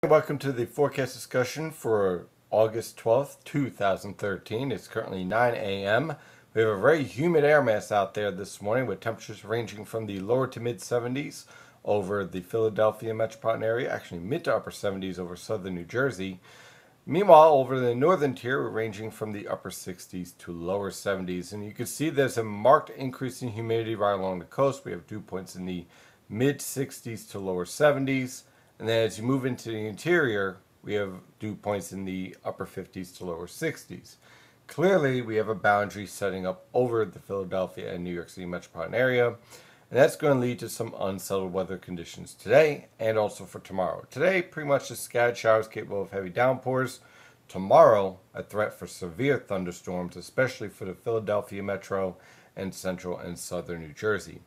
Welcome to the forecast discussion for August 12th, 2013. It's currently 9 a.m. We have a very humid air mass out there this morning with temperatures ranging from the lower to mid 70s over the Philadelphia metropolitan area, actually mid to upper 70s over southern New Jersey. Meanwhile, over the northern tier, we're ranging from the upper 60s to lower 70s. And you can see there's a marked increase in humidity right along the coast. We have dew points in the mid 60s to lower 70s. And then as you move into the interior, we have dew points in the upper 50s to lower 60s. Clearly, we have a boundary setting up over the Philadelphia and New York City metropolitan area. And that's going to lead to some unsettled weather conditions today and also for tomorrow. Today, pretty much just scattered showers capable of heavy downpours. Tomorrow, a threat for severe thunderstorms, especially for the Philadelphia metro and central and southern New Jersey.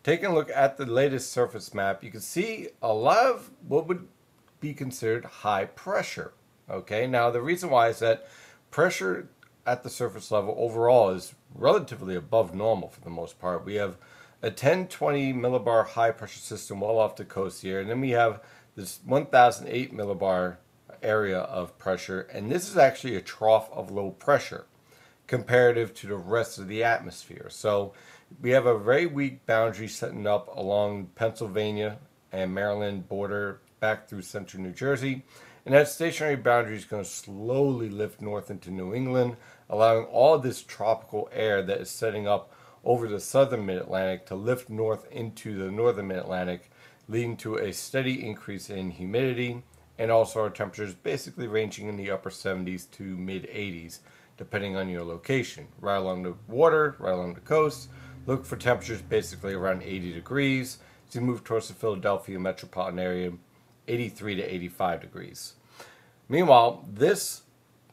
Taking a look at the latest surface map, you can see a lot of what would be considered high pressure. Okay, now the reason why is that pressure at the surface level overall is relatively above normal for the most part. We have a 1020 millibar high pressure system well off the coast here, and then we have this 1008 millibar area of pressure, and this is actually a trough of low pressure comparative to the rest of the atmosphere. So we have a very weak boundary setting up along Pennsylvania and Maryland border back through central New Jersey. And that stationary boundary is going to slowly lift north into New England, allowing all this tropical air that is setting up over the southern mid-Atlantic to lift north into the northern mid-Atlantic, leading to a steady increase in humidity and also our temperatures basically ranging in the upper 70s to mid 80s, depending on your location. Right along the water, right along the coast, look for temperatures basically around 80 degrees. As you move towards the Philadelphia metropolitan area, 83 to 85 degrees. Meanwhile, this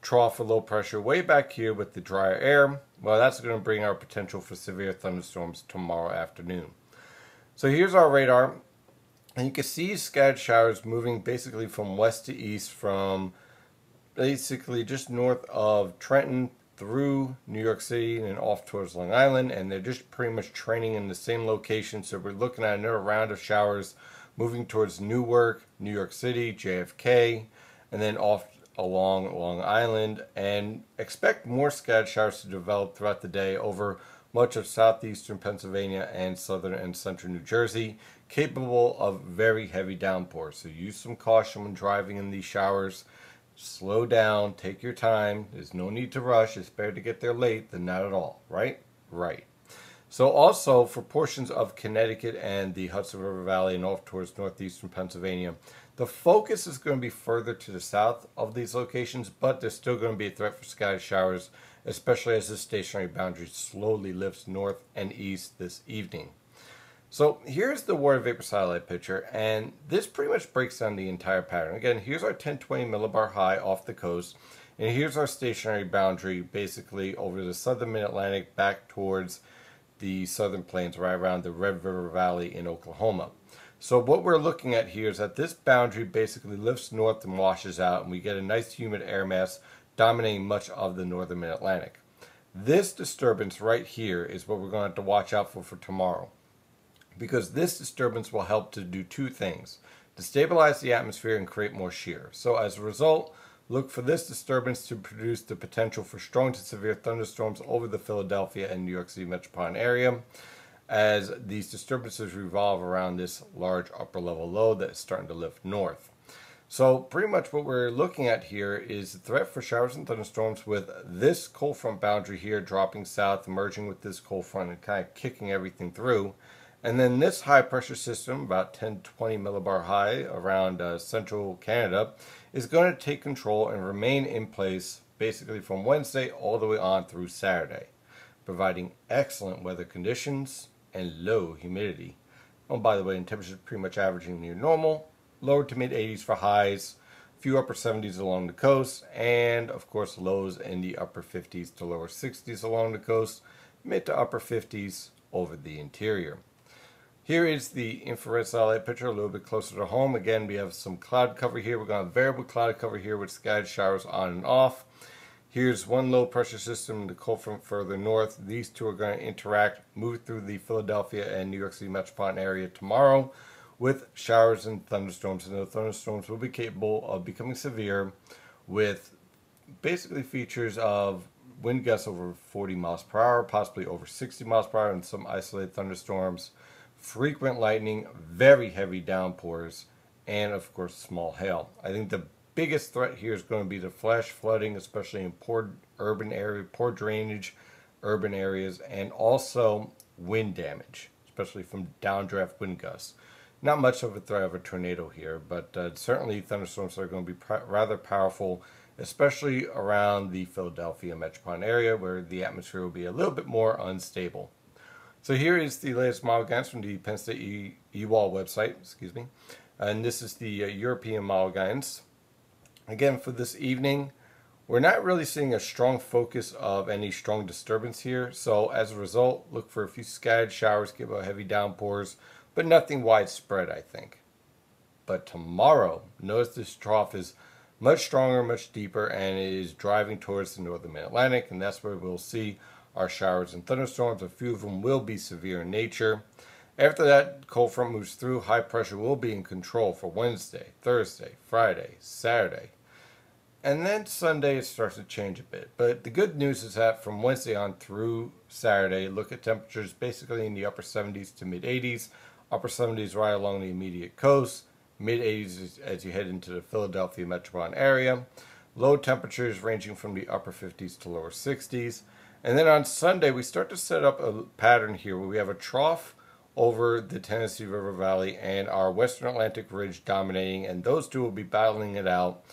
trough of low pressure way back here with the drier air, well, that's going to bring our potential for severe thunderstorms tomorrow afternoon. So here's our radar, and you can see scattered showers moving basically from west to east from basically just north of Trenton through New York City and off towards Long Island, and they're just pretty much training in the same location. So we're looking at another round of showers moving towards Newark, New York City, JFK, and then off along Long Island, and expect more scattered showers to develop throughout the day over much of southeastern Pennsylvania and southern and central New Jersey, capable of very heavy downpours. So use some caution when driving in these showers. Slow down, take your time. There's no need to rush. It's better to get there late than not at all, right? Right. So also for portions of Connecticut and the Hudson River Valley and off towards northeastern Pennsylvania, the focus is going to be further to the south of these locations, but there's still going to be a threat for scattered showers, especially as this stationary boundary slowly lifts north and east this evening. So here's the water vapor satellite picture, and this pretty much breaks down the entire pattern. Again, here's our 1020 millibar high off the coast, and here's our stationary boundary basically over the southern mid-Atlantic back towards the southern plains right around the Red River Valley in Oklahoma. So what we're looking at here is that this boundary basically lifts north and washes out, and we get a nice humid air mass dominating much of the northern mid-Atlantic. This disturbance right here is what we're going to have to watch out for tomorrow, because this disturbance will help to do two things: to stabilize the atmosphere and create more shear. So as a result, look for this disturbance to produce the potential for strong to severe thunderstorms over the Philadelphia and New York City metropolitan area, as these disturbances revolve around this large upper level low that is starting to lift north. So pretty much what we're looking at here is the threat for showers and thunderstorms with this cold front boundary here dropping south, merging with this cold front and kind of kicking everything through. And then this high pressure system, about 1020 millibar high around central Canada, is going to take control and remain in place basically from Wednesday all the way on through Saturday, providing excellent weather conditions and low humidity. Oh, by the way, and temperatures pretty much averaging near normal, lower to mid 80s for highs, a few upper 70s along the coast, and of course lows in the upper 50s to lower 60s along the coast, mid to upper 50s over the interior. Here is the infrared satellite picture a little bit closer to home. Again, we have some cloud cover here. We're going to have variable cloud cover here with scattered showers on and off. Here's one low pressure system, the cold front further north. These two are going to interact, move through the Philadelphia and New York City metropolitan area tomorrow, with showers and thunderstorms. And the thunderstorms will be capable of becoming severe with basically features of wind gusts over 40 miles per hour, possibly over 60 miles per hour, and some isolated thunderstorms, frequent lightning, very heavy downpours, and of course small hail. I think the biggest threat here is going to be the flash flooding, especially in poor urban areas, poor drainage urban areas, and also wind damage, especially from downdraft wind gusts. Not much of a threat of a tornado here, but certainly thunderstorms are going to be rather powerful, especially around the Philadelphia metropolitan area where the atmosphere will be a little bit more unstable. So here is the latest model guidance from the Penn State EWAL website, and this is the European model guidance. Again, for this evening, we're not really seeing a strong focus of any strong disturbance here, so as a result, look for a few scattered showers, give out heavy downpours, but nothing widespread, I think. But tomorrow, notice this trough is much stronger, much deeper, and it is driving towards the northern Mid-Atlantic, and that's where we'll see our showers and thunderstorms. A few of them will be severe in nature. After that cold front moves through, high pressure will be in control for Wednesday, Thursday, Friday, Saturday. And then Sunday it starts to change a bit. But the good news is that from Wednesday on through Saturday, look at temperatures basically in the upper 70s to mid 80s. Upper 70s right along the immediate coast. Mid 80s as you head into the Philadelphia metropolitan area. Low temperatures ranging from the upper 50s to lower 60s. And then on Sunday we start to set up a pattern here where we have a trough over the Tennessee River Valley and our Western Atlantic Ridge dominating. And those two will be battling it out,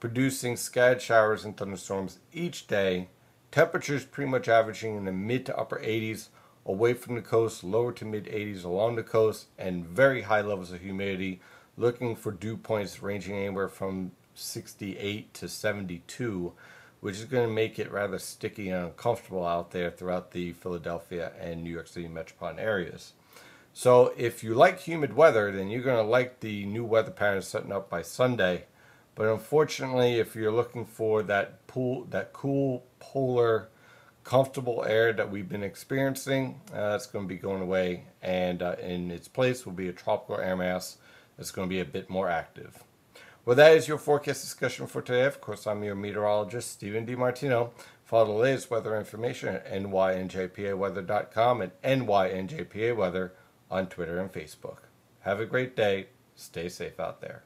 producing scattered showers and thunderstorms each day. Temperatures pretty much averaging in the mid to upper 80s away from the coast, lower to mid 80s along the coast, and very high levels of humidity, looking for dew points ranging anywhere from 68 to 72, which is going to make it rather sticky and uncomfortable out there throughout the Philadelphia and New York City metropolitan areas. So if you like humid weather, then you're going to like the new weather pattern setting up by Sunday. But unfortunately, if you're looking for that cool, polar, comfortable air that we've been experiencing, it's going to be going away. And in its place will be a tropical air mass that's going to be a bit more active. Well, that is your forecast discussion for today. Of course, I'm your meteorologist, Stephen DiMartino. Follow the latest weather information at nynjpaweather.com and nynjpaweather on Twitter and Facebook. Have a great day. Stay safe out there.